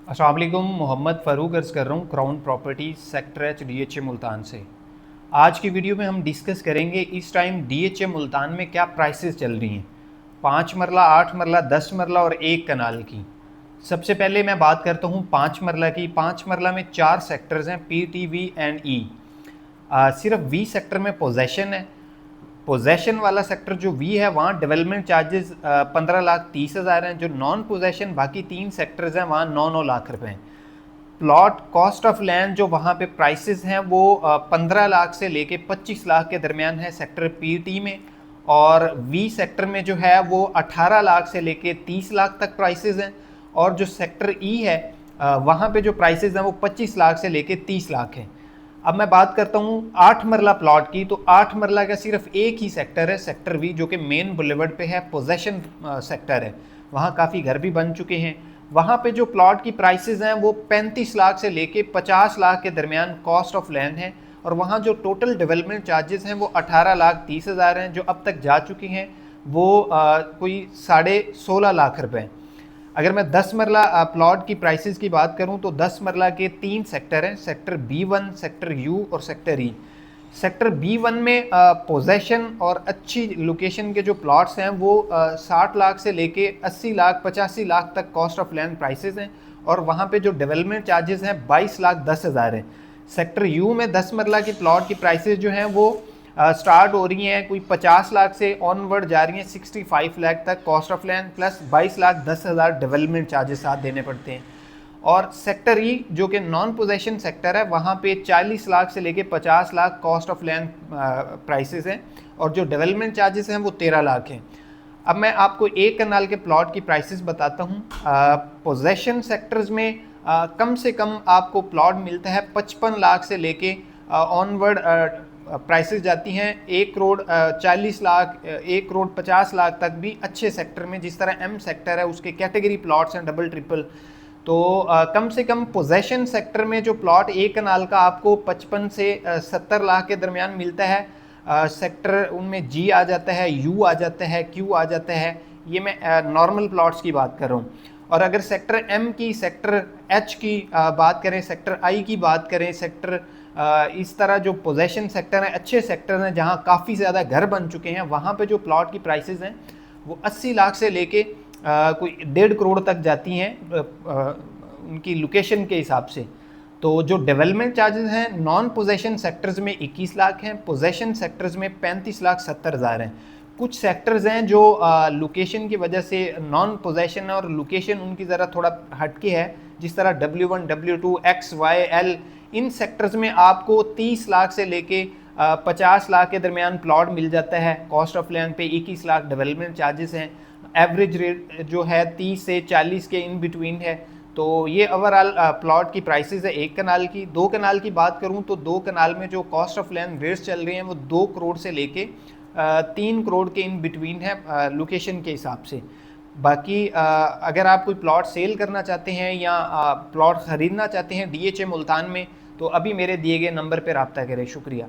अस्सलाम वालेकुम। मोहम्मद फ़ारूक अर्ज़ कर रहा हूँ crown property sector H DHA Multan से। आज की वीडियो में हम डिस्कस करेंगे इस टाइम DHA मुल्तान में क्या प्राइसेस चल रही हैं, 5 मरला, 8 मरला, 10 मरला और 1 कनाल की। सबसे पहले मैं बात करता हूँ 5 मरला की। 5 मरला में 4 सेक्टर्स हैं, P, T, V and E। सिर्फ V सेक्टर में पोजेशन है। पोजेशन वाला सेक्टर जो वी है वहाँ डेवलपमेंट चार्जेस 15,30,000 हैं। जो नॉन पोजेशन बाकी 3 सेक्टर्स हैं वहाँ 9-9 लाख रुपए हैं। प्लॉट कॉस्ट ऑफ लैंड जो वहाँ पे प्राइसेस हैं वो 15 लाख से लेके 25 लाख के दरमियान है सेक्टर PT में, और वी सेक्टर में जो है वो 18 लाख से लेके 30 लाख तक प्राइसेस हैं। और जो सेक्टर E है वहाँ पे जो प्राइसेस हैं वो 25 लाख से लेके 30 लाख हैं। अब मैं बात करता हूँ 8 मरला प्लॉट की। तो 8 मरला का सिर्फ एक ही सेक्टर है, सेक्टर V, जो कि मेन बुलेवर्ड पे है, पोजेशन सेक्टर है। वहाँ काफ़ी घर भी बन चुके हैं। वहाँ पे जो प्लॉट की प्राइसेस हैं वो 35 लाख से लेके 50 लाख के दरमियान कॉस्ट ऑफ लैंड है। और वहाँ जो टोटल डेवलपमेंट चार्जेस हैं वो 18,30,000 हैं। जो अब तक जा चुके हैं वो कोई 16.5 लाख रुपए। अगर मैं 10 मरला प्लॉट की प्राइसेस की बात करूं तो 10 मरला के 3 सेक्टर हैं, सेक्टर B1, सेक्टर U और सेक्टर E। सेक्टर B1 में पोजेशन और अच्छी लोकेशन के जो प्लॉट्स हैं वो 60 लाख से लेके 80 लाख 85 लाख तक कॉस्ट ऑफ लैंड प्राइसेस हैं। और वहाँ पे जो डेवलपमेंट चार्जेस हैं 22,10,000 हैं। सेक्टर U में 10 मरला की प्लॉट की प्राइसेस जो हैं वो स्टार्ट हो रही हैं कोई 50 लाख से ऑनवर्ड जा रही हैं 65 लाख तक cost of land, plus 22,10,000 development charges साथ देने पड़ते हैं। और सेक्टर E जो कि नॉन पोजेशन सेक्टर है वहाँ पे 40 लाख से लेके 50 lakh cost of land prices हैं। और जो डेवलपमेंट चार्जेस हैं वो 13 लाख हैं। अब मैं आपको एक कनाल के प्लॉट की प्राइसेस बताता हूँ। पोजेशन सेक्टर्स में कम से कम आपको प्लॉट मिलता है 55 लाख से लेके ऑनवर्ड प्राइसेस जाती हैं 1 करोड़ 40 लाख, 1 करोड़ 50 लाख तक भी अच्छे सेक्टर में। जिस तरह M सेक्टर है उसके कैटेगरी प्लॉट्स हैं डबल ट्रिपल। तो कम से कम पोजेशन सेक्टर में जो प्लॉट एक कनाल का आपको 55 से 70 लाख के दरमियान मिलता है। सेक्टर उनमें G आ जाता है, U आ जाता है, Q आ जाता है। ये मैं नॉर्मल प्लॉट्स की बात कर रहा हूँ। और अगर सेक्टर M की, सेक्टर H की बात करें, सेक्टर I की बात करें, सेक्टर इस तरह जो पोजेशन सेक्टर हैं, अच्छे सेक्टर हैं जहाँ काफ़ी ज़्यादा घर बन चुके हैं, वहाँ पे जो प्लॉट की प्राइसेस हैं वो 80 लाख से लेके कोई 1.5 करोड़ तक जाती हैं उनकी लोकेशन के हिसाब से। तो जो डेवलपमेंट चार्जेस हैं नॉन पोजेशन सेक्टर्स में 21 लाख हैं, पोजेशन सेक्टर्स में 35,70,000 हैं। कुछ सेक्टर्स हैं जो लोकेशन की वजह से नॉन पोजेशन है और लोकेशन उनकी ज़रा थोड़ा हटके है, जिस तरह W1, W2, X, Y, L। इन सेक्टर्स में आपको 30 लाख से लेके 50 लाख के दरमियान प्लॉट मिल जाता है। कॉस्ट ऑफ लैंड पे 21 लाख डेवलपमेंट चार्जेस हैं। एवरेज रेट जो है 30 से 40 के इन बिटवीन है। तो ये ओवरऑल प्लॉट की प्राइसेस है एक कनाल की। 2 कनाल की बात करूं तो 2 कनाल में जो कॉस्ट ऑफ लैंड रेट्स चल रही हैं वो 2 करोड़ से लेके 3 करोड़ के इन बिटवीन है लोकेशन के हिसाब से। बाकी अगर आप कोई प्लॉट सेल करना चाहते हैं या प्लॉट ख़रीदना चाहते हैं DHA मुल्तान में, तो अभी मेरे दिए गए नंबर पर रब्ता करें। शुक्रिया।